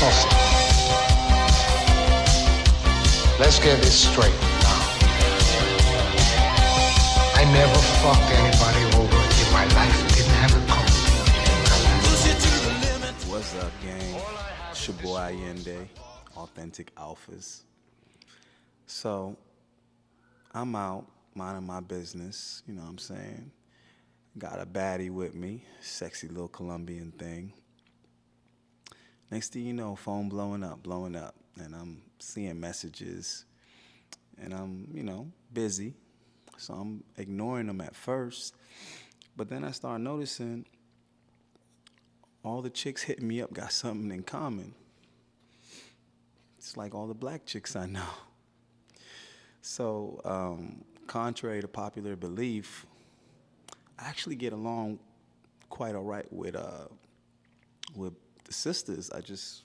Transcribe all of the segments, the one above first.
pussy. Let's get this straight now. I never fucked anybody over in my life. Didn't have it coming. What's up, gang? It's your boy Ayindei, Authentic Alphas. So, I'm out minding my business, you know what I'm saying? Got a baddie with me, sexy little Colombian thing. Next thing you know, phone blowing up, and I'm seeing messages, and I'm, busy, so I'm ignoring them at first, but then I start noticing all the chicks hitting me up got something in common. It's like all the black chicks I know. So, contrary to popular belief, I actually get along quite all right with the sisters. I just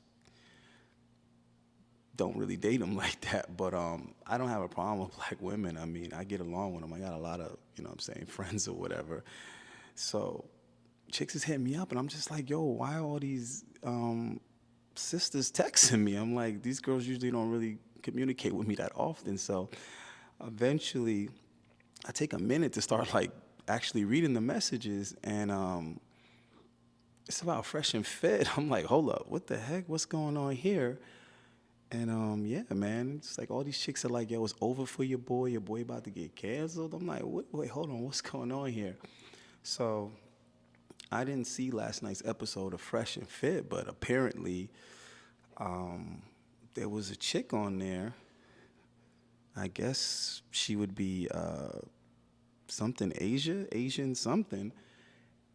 don't really date them like that. But I don't have a problem with black women. I mean, I get along with them. I got a lot of, friends or whatever. So chicks is hitting me up, and I'm just like, yo, why are all these sisters texting me? I'm like, these girls usually don't really communicate with me that often. So eventually I take a minute to start actually reading the messages, and it's about Fresh and Fit. I'm like, hold up, what the heck? What's going on here? And yeah, man, it's like all these chicks are like, yo, it's over for your boy about to get canceled. I'm like, wait, hold on, what's going on here? So I didn't see last night's episode of Fresh and Fit, but apparently there was a chick on there. I guess she would be something Asian something.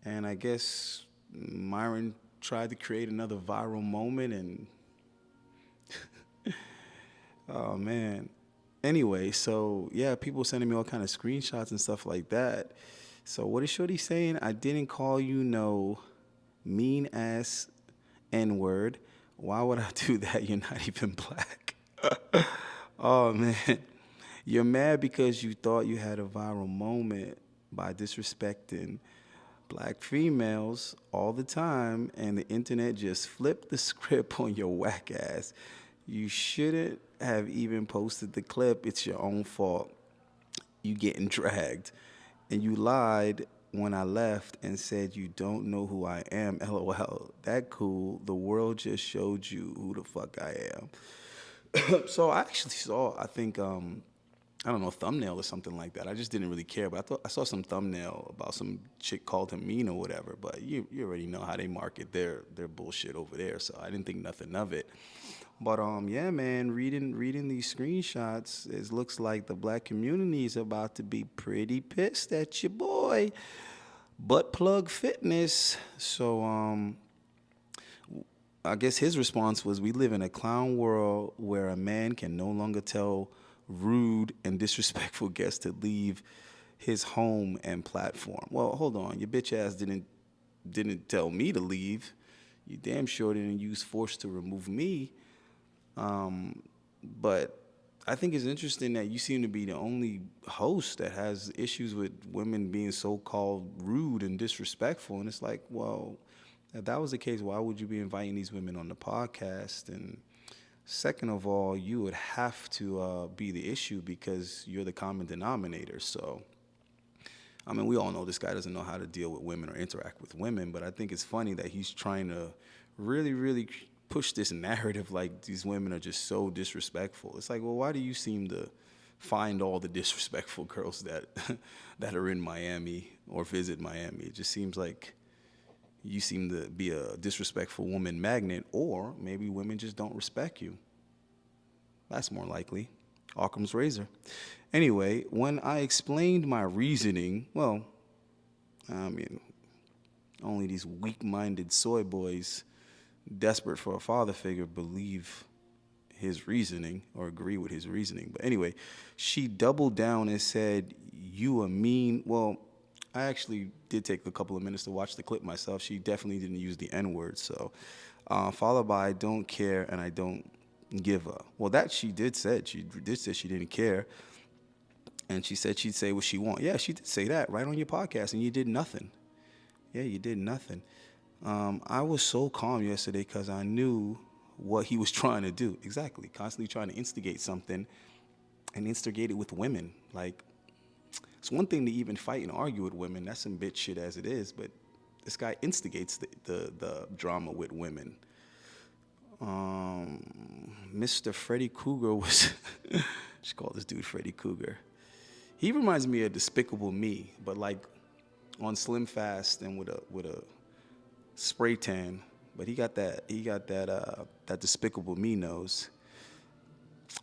And I guess Myron tried to create another viral moment, and oh, man. Anyway, so yeah, people sending me all kind of screenshots and stuff like that. So what is Shorty saying? I didn't call you no mean ass N-word. Why would I do that? You're not even black. Oh, man. You're mad because you thought you had a viral moment by disrespecting black females all the time, and the internet just flipped the script on your whack ass. You shouldn't have even posted the clip. It's your own fault. You getting dragged. And you lied when I left and said you don't know who I am. LOL. That cool. The world just showed you who the fuck I am. So I actually saw, I think, I don't know, a thumbnail or something like that. I just didn't really care, but I saw some thumbnail about some chick called him mean or whatever. But you already know how they market their bullshit over there, so I didn't think nothing of it. But yeah, man, reading these screenshots, it looks like the black community is about to be pretty pissed at your boy, Butt Plug Fitness. So I guess his response was, we live in a clown world where a man can no longer tell rude and disrespectful guests to leave his home and platform. Well, hold on. Your bitch ass didn't tell me to leave. You damn sure didn't use force to remove me. But I think it's interesting that you seem to be the only host that has issues with women being so-called rude and disrespectful. And it's like, well, if that was the case, why would you be inviting these women on the podcast? And second of all, you would have to be the issue because you're the common denominator. So, I mean, we all know this guy doesn't know how to deal with women or interact with women, but I think it's funny that he's trying to really, really push this narrative like these women are just so disrespectful. It's like, well, why do you seem to find all the disrespectful girls that that are in Miami or visit Miami? It just seems like you seem to be a disrespectful woman magnet, or maybe women just don't respect you. That's more likely. Occam's razor. Anyway, when I explained my reasoning, well, I mean, only these weak-minded soy boys desperate for a father figure believe his reasoning or agree with his reasoning. But anyway, she doubled down and said, you a mean, well, I actually did take a couple of minutes to watch the clip myself. She definitely didn't use the N-word. So followed by, I don't care and I don't give a. Well, that she did say. She did say she didn't care. And she said she'd say what she want. Yeah, she did say that right on your podcast, and you did nothing. Yeah, you did nothing. I was so calm yesterday because I knew what he was trying to do. Exactly. Constantly trying to instigate something and instigate it with women. Like, it's one thing to even fight and argue with women. That's some bitch shit as it is. But this guy instigates the drama with women. Mr. Freddy Cougar was, just call this dude Freddy Cougar. He reminds me of Despicable Me, but like on Slim Fast and with a spray tan. But he got that Despicable Me nose.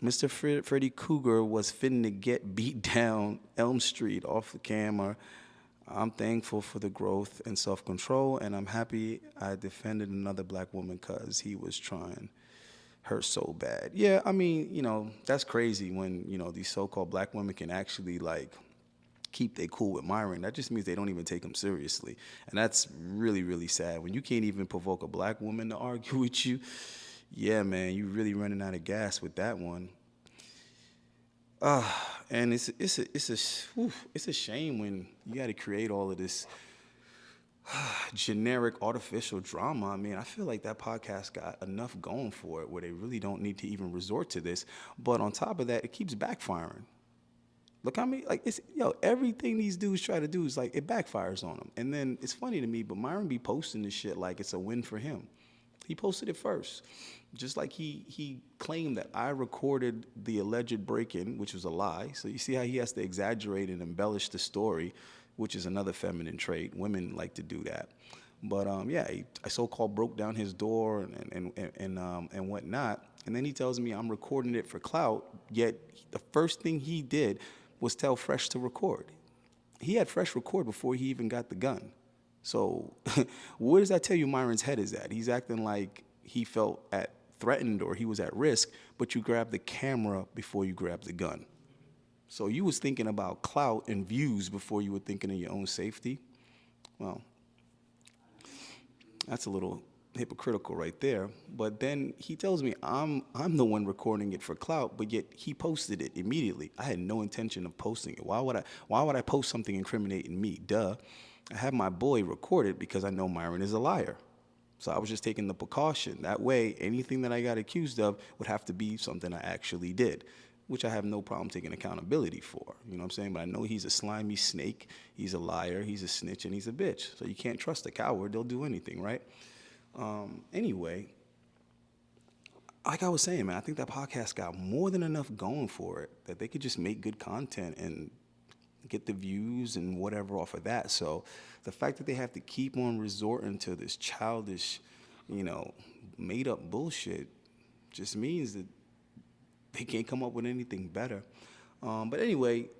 Mr. Freddy Cougar was finna get beat down Elm Street off the camera. I'm thankful for the growth and self-control, and I'm happy I defended another black woman because he was trying her so bad. Yeah, I mean, that's crazy when, these so-called black women can actually, like, keep they cool with Myron. That just means they don't even take him seriously. And that's really, really sad. When you can't even provoke a black woman to argue with you, yeah, man, you really running out of gas with that one. And it's a shame when you got to create all of this generic artificial drama. I mean, I feel like that podcast got enough going for it where they really don't need to even resort to this. But on top of that, it keeps backfiring. Look how many, like, everything these dudes try to do is like, it backfires on them. And then it's funny to me, but Myron be posting this shit like it's a win for him. He posted it first. Just like he claimed that I recorded the alleged break-in, which was a lie. So you see how he has to exaggerate and embellish the story, which is another feminine trait. Women like to do that. But I so-called broke down his door and whatnot. And then he tells me I'm recording it for clout, yet the first thing he did was tell Fresh to record. He had Fresh record before he even got the gun. So where does that tell you Myron's head is at? He's acting like he felt threatened or he was at risk, but you grabbed the camera before you grabbed the gun. So you was thinking about clout and views before you were thinking of your own safety. Well, that's a little hypocritical right there. But then he tells me I'm the one recording it for clout, but yet he posted it immediately. I had no intention of posting it. Why would I post something incriminating me? Duh. I had my boy record it because I know Myron is a liar. So I was just taking the precaution. That way, anything that I got accused of would have to be something I actually did, which I have no problem taking accountability for. You know what I'm saying? But I know he's a slimy snake, he's a liar, he's a snitch, and he's a bitch. So you can't trust a coward. They'll do anything, right? Anyway, like I was saying, man, I think that podcast got more than enough going for it that they could just make good content and get the views and whatever off of that. So the fact that they have to keep on resorting to this childish, made up bullshit just means that they can't come up with anything better. But anyway,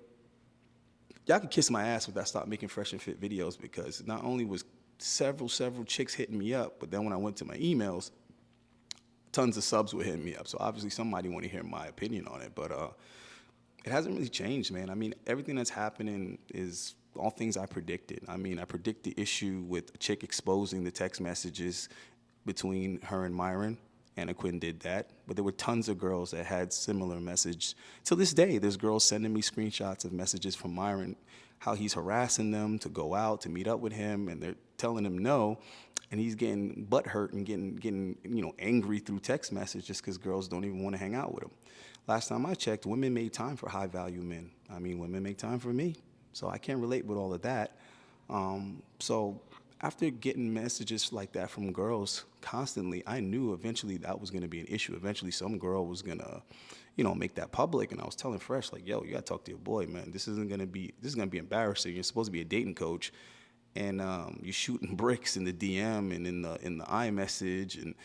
y'all could kiss my ass if I stopped making fresh and fit videos, because not only was several chicks hitting me up, but then when I went to my emails, tons of subs were hitting me up. So obviously somebody want to hear my opinion on it, but it hasn't really changed, man. I mean, everything that's happening is all things I predicted. I mean, I predict the issue with a chick exposing the text messages between her and Myron. Anna Quinn did that, but there were tons of girls that had similar message. To this day, there's girls sending me screenshots of messages from Myron, how he's harassing them to go out, to meet up with him, and they're telling him no, and he's getting butthurt and getting angry through text message just because girls don't even want to hang out with him. Last time I checked, women made time for high-value men. I mean, women make time for me, so I can't relate with all of that. So after getting messages like that from girls constantly, I knew eventually that was going to be an issue. Eventually, some girl was going to, make that public. And I was telling Fresh, like, yo, you got to talk to your boy, man. This is going to be embarrassing. You're supposed to be a dating coach, and you're shooting bricks in the DM and in the iMessage and,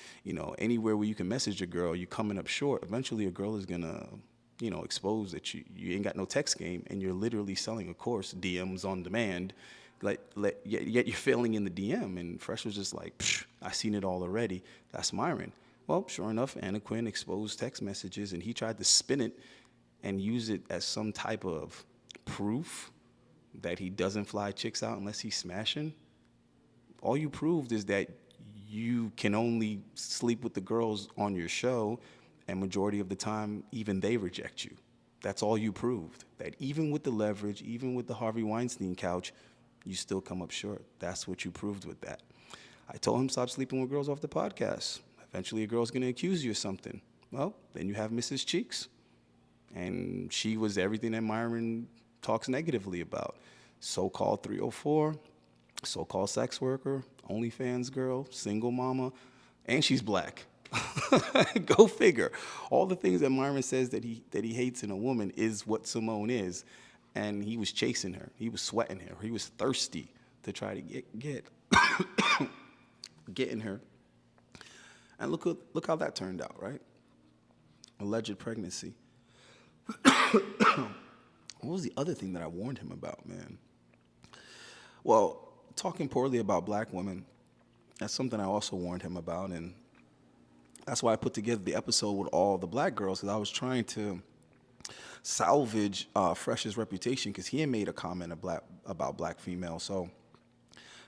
anywhere where you can message a girl, you're coming up short. Eventually, a girl is going to, expose that you ain't got no text game, and you're literally selling a course, DMs on demand. Yet you're failing in the DM. And Fresh was just like, I seen it all already. That's Myron. Well, sure enough, Anna Quinn exposed text messages, and he tried to spin it and use it as some type of proof that he doesn't fly chicks out unless he's smashing. All you proved is that you can only sleep with the girls on your show, and majority of the time, even they reject you. That's all you proved. That even with the leverage, even with the Harvey Weinstein couch, you still come up short. That's what you proved with that. I told him stop sleeping with girls off the podcast. Eventually, a girl's gonna accuse you of something. Well, then you have Mrs. Cheeks, and she was everything that Myron talks negatively about. So-called 304, so-called sex worker, OnlyFans girl, single mama, and she's black. Go figure. All the things that Myron says that he hates in a woman is what Simone is, and he was chasing her. He was sweating her. He was thirsty to try to get getting her. And look how that turned out, right? Alleged pregnancy. What was the other thing that I warned him about, man? Well, talking poorly about black women, that's something I also warned him about, and that's why I put together the episode with all the black girls, because I was trying to salvage Fresh's reputation, because he had made a comment about black females. So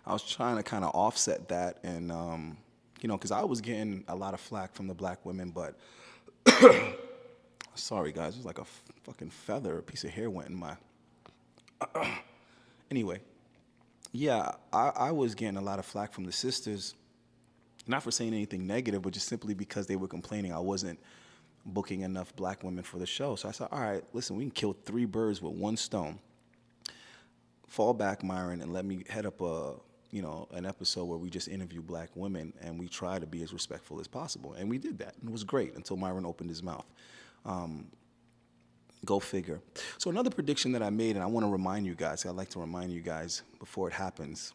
I was trying to kind of offset that, and because I was getting a lot of flack from the black women, but sorry guys, it was like a fucking feather, a piece of hair went in my. Anyway, yeah, I was getting a lot of flack from the sisters, not for saying anything negative, but just simply because they were complaining I wasn't booking enough black women for the show. So I said, all right, listen, we can kill 3 birds with 1 stone. Fall back, Myron, and let me head up an episode where we just interview black women and we try to be as respectful as possible. And we did that. And it was great until Myron opened his mouth. Go figure. So another prediction that I made, and I want to remind you guys, I'd like to remind you guys before it happens,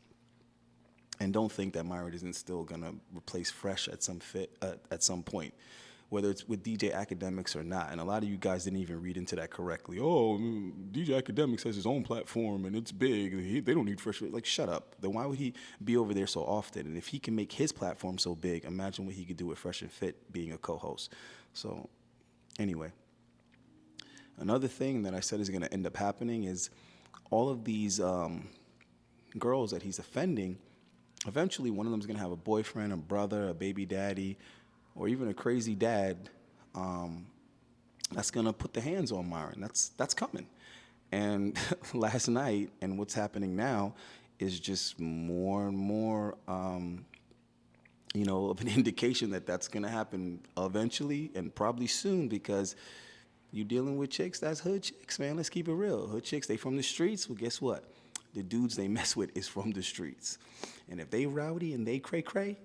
and don't think that Myron isn't still going to replace Fresh at some point, whether it's with DJ Academics or not. And a lot of you guys didn't even read into that correctly. Oh, DJ Academics has his own platform and it's big. They don't need Fresh. Like, shut up. Then why would he be over there so often? And if he can make his platform so big, imagine what he could do with Fresh and Fit being a co-host. So anyway, another thing that I said is going to end up happening is all of these girls that he's offending, eventually one of them is going to have a boyfriend, a brother, a baby daddy, or even a crazy dad that's going to put the hands on Myron. That's coming. And last night, and what's happening now, is just more and more, of an indication that that's going to happen eventually and probably soon, because you're dealing with chicks, that's hood chicks, man. Let's keep it real. Hood chicks, they from the streets. Well, guess what? The dudes they mess with is from the streets. And if they rowdy and they cray-cray,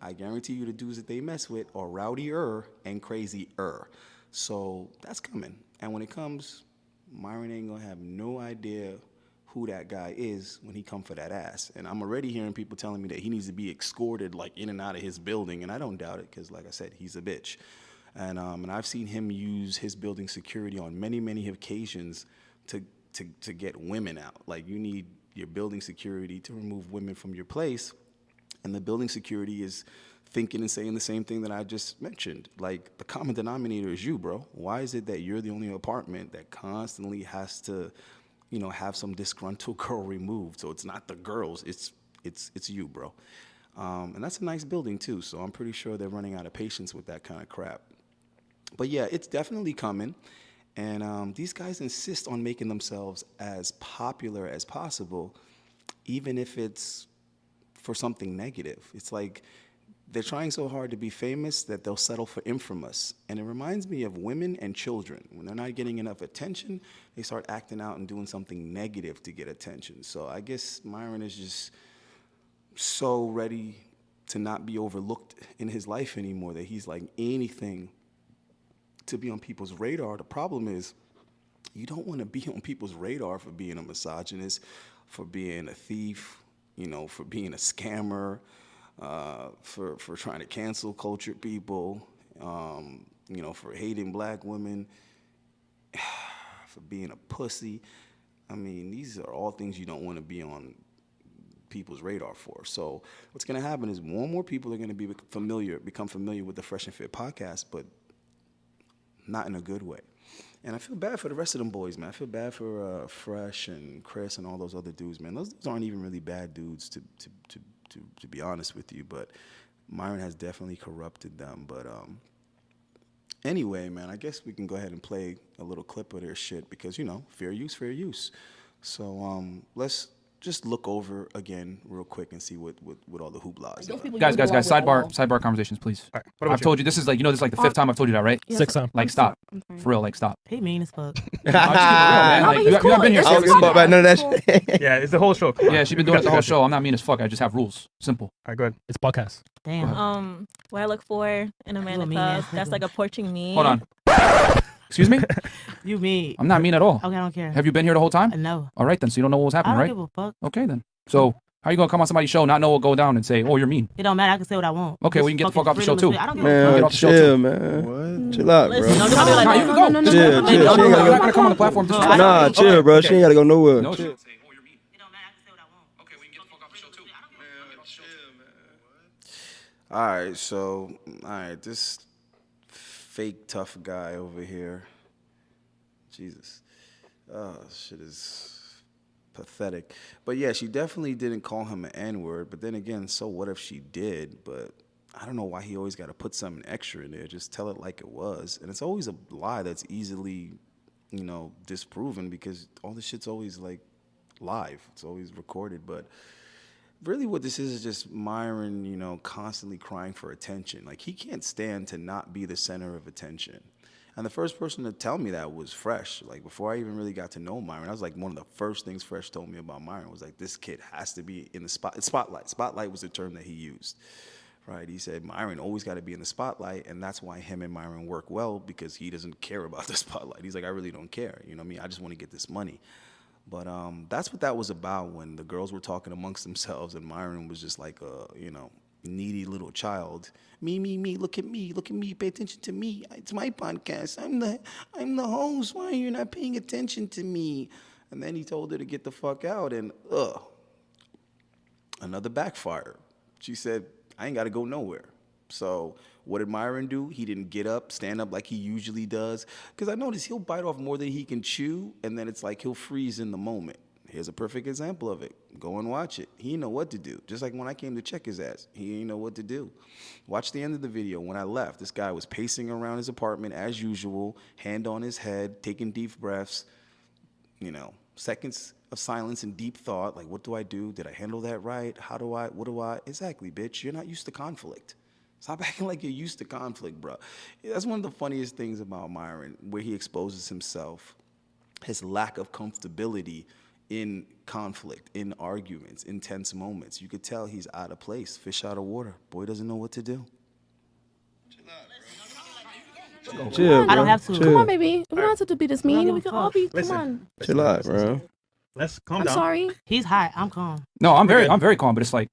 I guarantee you the dudes that they mess with are rowdier and crazier. So that's coming. And when it comes, Myron ain't gonna have no idea who that guy is when he come for that ass. And I'm already hearing people telling me that he needs to be escorted like in and out of his building, and I don't doubt it, because like I said, he's a bitch. And I've seen him use his building security on many, many occasions to get women out. Like, you need your building security to remove women from your place, and the building security is thinking and saying the same thing that I just mentioned. Like, the common denominator is you, bro. Why is it that you're the only apartment that constantly has to, have some disgruntled girl removed? So it's not the girls, it's you, bro. And that's a nice building too, so I'm pretty sure they're running out of patience with that kind of crap. But yeah, it's definitely coming. And these guys insist on making themselves as popular as possible, even if it's for something negative. It's like they're trying so hard to be famous that they'll settle for infamous. And it reminds me of women and children. When they're not getting enough attention, they start acting out and doing something negative to get attention. So I guess Myron is just so ready to not be overlooked in his life anymore that he's like anything to be on people's radar. The problem is, you don't want to be on people's radar for being a misogynist, for being a thief, for being a scammer, for trying to cancel cultured people, for hating black women, for being a pussy. I mean, these are all things you don't want to be on people's radar for. So what's going to happen is more and more people are going to become familiar with the Fresh and Fit podcast, but not in a good way. And I feel bad for the rest of them boys, man. I feel bad for Fresh and Chris and all those other dudes, man. Those aren't even really bad dudes, to be honest with you. But Myron has definitely corrupted them. But anyway, man, I guess we can go ahead and play a little clip of their shit because, fair use, fair use. So let's just look over again real quick and see what all the hoopla is. Guys, sidebar conversations, please. Right, I've told you this is like, this is like the 5th time I've told you that, right? Sixth time. Like, stop. For real, like, stop. He mean as fuck. No, just keep it real, man. No, Like, but you he's haven't been here cool. since. It's I don't give a fuck about none of that shit. cool. Yeah, it's the whole show. Yeah, she's been doing it the whole show. I'm not mean as fuck. I just have rules. Simple. All right, go ahead. It's podcast. Damn. What I look for in a man in club, that's like approaching me. Hold on. Excuse me? You mean? I'm not mean at all. Okay, I don't care. Have you been here the whole time? No. All right, then. So you don't know what was I happening, don't right? give a fuck. Okay, then. So how you going to come on somebody's show, not know what go down, and say, oh, you're mean? It don't matter. I can say what I want. Okay, well, you can get the fuck off the show, too. I don't give a Get Man, off the show, chill, too. man. Chill out, bro. Listen, don't do me like Nah, that. you can go. Chill. She ain't You're not gotta going to come on the platform. go. Nah, chill, bro. She ain't gotta go nowhere. No shit. All right, so this fake tough guy over here. Jesus, shit is pathetic. But yeah, she definitely didn't call him an N-word. But then again, so what if she did? But I don't know why he always got to put something extra in there. Just tell it like it was. And it's always a lie that's easily, disproven because all this shit's always like live. It's always recorded. But really what this is just Myron, constantly crying for attention. Like, he can't stand to not be the center of attention. And the first person to tell me that was Fresh. Like, before I even really got to know Myron, that was like one of the first things Fresh told me about Myron was like, this kid has to be in the spotlight. Spotlight was the term that he used, right? He said Myron always got to be in the spotlight, and that's why him and Myron work well, because he doesn't care about the spotlight. He's like, I really don't care. You know what I mean? I just want to get this money. But that's what that was about when the girls were talking amongst themselves, and Myron was just like a, needy little child. Me, look at me, pay attention to me. It's my podcast. I'm the host. Why are you not paying attention to me? And then he told her to get the fuck out, and another backfire. She said, I ain't got to go nowhere. So what did Myron do? He didn't get up, stand up like he usually does. Because I noticed he'll bite off more than he can chew, and then it's like he'll freeze in the moment. Here's a perfect example of it. Go and watch it. He didn't know what to do. Just like when I came to check his ass, he didn't know what to do. Watch the end of the video. When I left, this guy was pacing around his apartment as usual, hand on his head, taking deep breaths, seconds of silence and deep thought. Like, what do I do? Did I handle that right? What do I? Exactly, bitch. You're not used to conflict. Stop acting like you're used to conflict, bro. That's one of the funniest things about Myron, where he exposes himself, his lack of comfortability in conflict, in arguments, in tense moments. You could tell he's out of place, fish out of water. Boy doesn't know what to do. Chill, bro. I don't have to. Chill. Come on, baby. We don't have to be this mean. We can all be. Listen. Come on. Chill out, bro. Let's calm I'm down. sorry. He's hot. I'm calm. No, I'm very calm, but it's like,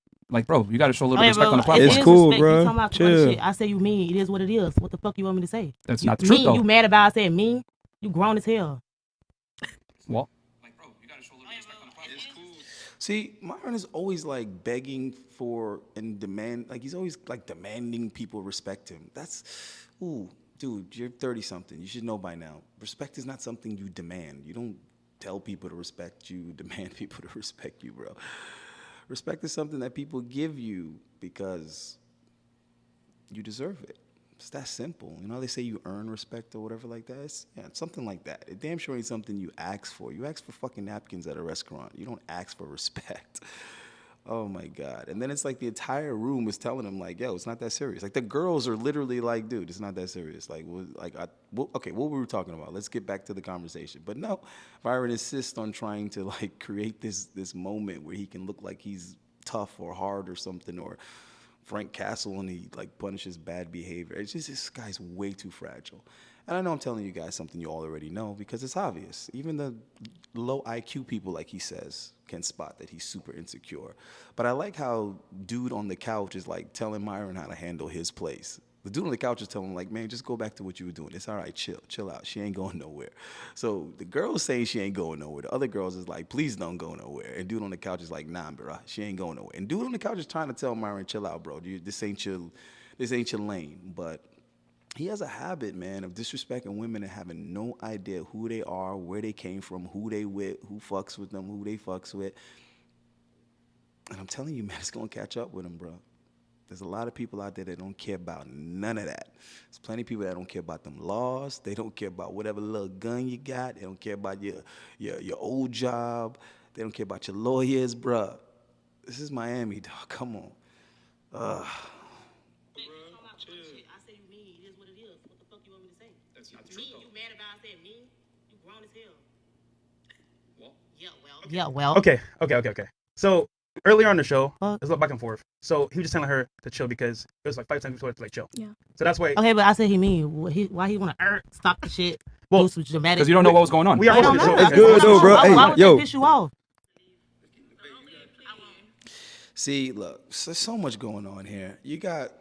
bro, you got to show a little respect on the platform. It's cool, respect. bro. You talking about Chill. shit. I say you mean. It is what it is. What the fuck you want me to say? That's You not the truth, mean, though. You mad about I saying mean? You grown as hell. Well, bro, you got to show a little respect on the platform. It's cool. See, Myron is always like begging for and demand, like he's always like demanding people respect him. Dude, you're 30-something. You should know by now. Respect is not something you demand. You don't tell people to respect you, demand people to respect you, bro. Respect is something that people give you because you deserve it. It's that simple. They say you earn respect or whatever like that. It's something like that. It damn sure ain't something you ask for. You ask for fucking napkins at a restaurant. You don't ask for respect. Oh my God. And then it's like the entire room is telling him like, yo, it's not that serious. Like the girls are literally like, dude, it's not that serious. Like, okay, what were we talking about? Let's get back to the conversation. But no, Myron insists on trying to like create this moment where he can look like he's tough or hard or something, or Frank Castle, and he like punishes bad behavior. It's just, this guy's way too fragile. And I know I'm telling you guys something you all already know because it's obvious. Even the low IQ people, like he says, can spot that he's super insecure. But I like how dude on the couch is like telling Myron how to handle his place. The dude on the couch is telling him like, man, just go back to what you were doing. It's all right, chill out. She ain't going nowhere. So the girl's saying she ain't going nowhere. The other girls is like, please don't go nowhere. And dude on the couch is like, nah, bro, she ain't going nowhere. And dude on the couch is trying to tell Myron, chill out, bro. This ain't your lane. But he has a habit, man, of disrespecting women and having no idea who they are, where they came from, who they with, who fucks with them, who they fucks with. And I'm telling you, man, it's going to catch up with him, bro. There's a lot of people out there that don't care about none of that. There's plenty of people that don't care about them laws. They don't care about whatever little gun you got. They don't care about your old job. They don't care about your lawyers, bruh. This is Miami, dog. Come on. I say you mean. It is what it is. What the fuck you want me to say? That's not true, Me? though. You mad about I said me? You grown as hell. Well, Yeah, well. Okay. So earlier on the show, Fuck. there's a little back and forth. So he was just telling her to chill because it was like 5 times before to like chill. Yeah. So that's why. Okay, but I said he mean. Why he want to stop the shit? Well, do some dramatic. because you don't know what was going on. We are It don't holding matter. the show. It's good though, bro. Why Hey, would yo. that piss you off? See, look, there's so much going on here. You got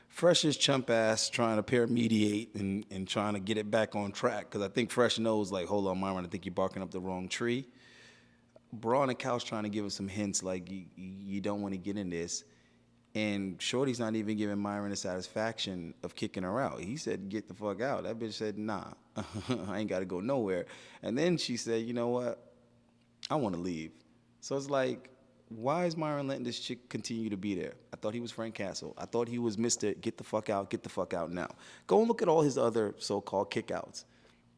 Fresh's chump ass trying to pair mediate and trying to get it back on track. Because I think Fresh knows, like, hold on, Myron, I think you're barking up the wrong tree. Bro on the couch trying to give him some hints, like, you don't want to get in this. And Shorty's not even giving Myron the satisfaction of kicking her out. He said, get the fuck out. That bitch said, nah, I ain't got to go nowhere. And then she said, you know what? I want to leave. So it's like, why is Myron letting this chick continue to be there? I thought he was Frank Castle. I thought he was Mr. Get the fuck out now. Go and look at all his other so-called kickouts,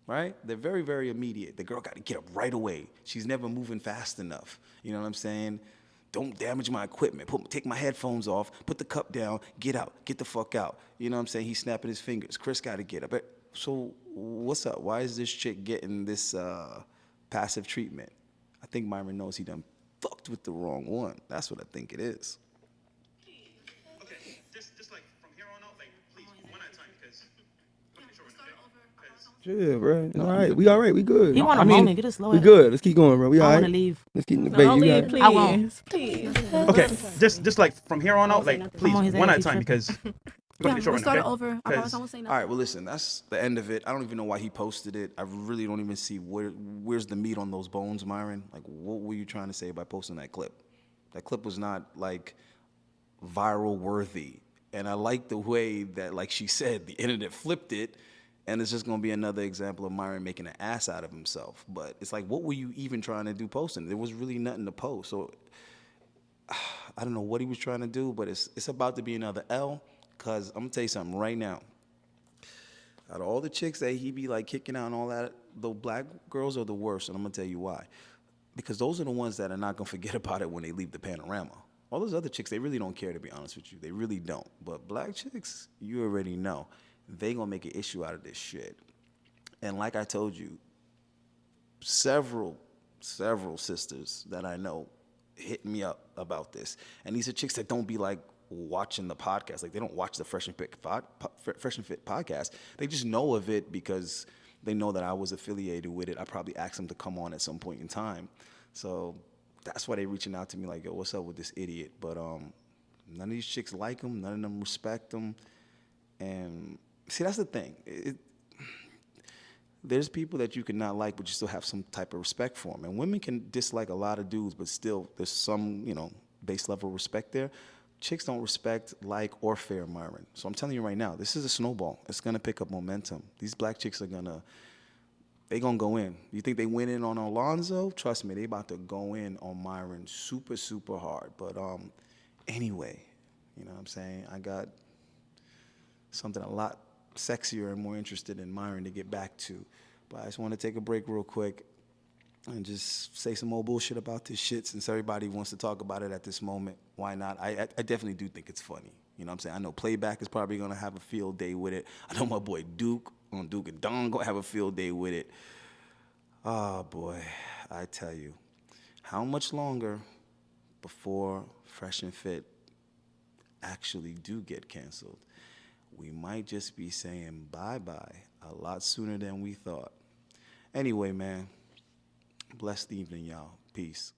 right? They're very, very immediate. The girl got to get up right away. She's never moving fast enough. You know what I'm saying? Don't damage my equipment. Take my headphones off. Put the cup down. Get out. Get the fuck out. You know what I'm saying? He's snapping his fingers. Chris got to get up. So what's up? Why is this chick getting this passive treatment? I think Myron knows he done fucked with the wrong one. That's what I think it is. Okay, just like from here on out, like please one at a time because. Chill, bro. It's all right. We all right. We good. He want a moment. Get it slow. We good. Let's keep going, bro. We all I right. want to leave. Let's keep the So baby. only, You got it. please. I won't. Please. Okay, just like from here on out, like please on his one ass, at a time he because. Yeah, Short we'll start okay? it over. I promise I won't say All nothing. right, well, listen, that's the end of it. I don't even know why he posted it. I really don't even see where's the meat on those bones, Myron. Like, what were you trying to say by posting that clip? That clip was not, like, viral worthy. And I like the way that, like she said, the internet flipped it, and it's just going to be another example of Myron making an ass out of himself. But it's like, what were you even trying to do posting? There was really nothing to post. So I don't know what he was trying to do, but it's about to be another L. Because I'm going to tell you something right now. Out of all the chicks that he be like kicking out and all that, the black girls are the worst, and I'm going to tell you why. Because those are the ones that are not going to forget about it when they leave the panorama. All those other chicks, they really don't care, to be honest with you. They really don't. But black chicks, you already know. They going to make an issue out of this shit. And like I told you, several sisters that I know hit me up about this. And these are chicks that don't be like, watching the podcast. Like, they don't watch the Fresh and Fit podcast. They just know of it because they know that I was affiliated with it. I probably asked them to come on at some point in time. So that's why they reaching out to me like, yo, what's up with this idiot? But none of these chicks like him. None of them respect him. And see, that's the thing. There's people that you can not like, but you still have some type of respect for them. And women can dislike a lot of dudes, but still there's some, base level respect there. Chicks don't respect, like, or fear Myron. So I'm telling you right now, this is a snowball. It's going to pick up momentum. These black chicks are going to go in. You think they went in on Alonzo? Trust me, they about to go in on Myron super, super hard. But anyway, you know what I'm saying? I got something a lot sexier and more interested in Myron to get back to. But I just want to take a break real quick and just say some more bullshit about this shit since everybody wants to talk about it at this moment. Why not? I definitely do think it's funny. You know what I'm saying? I know Playback is probably going to have a field day with it. I know my boy Duke and Don going to have a field day with it. Oh, boy. I tell you. How much longer before Fresh and Fit actually do get canceled? We might just be saying bye-bye a lot sooner than we thought. Anyway, man. Blessed evening, y'all. Peace.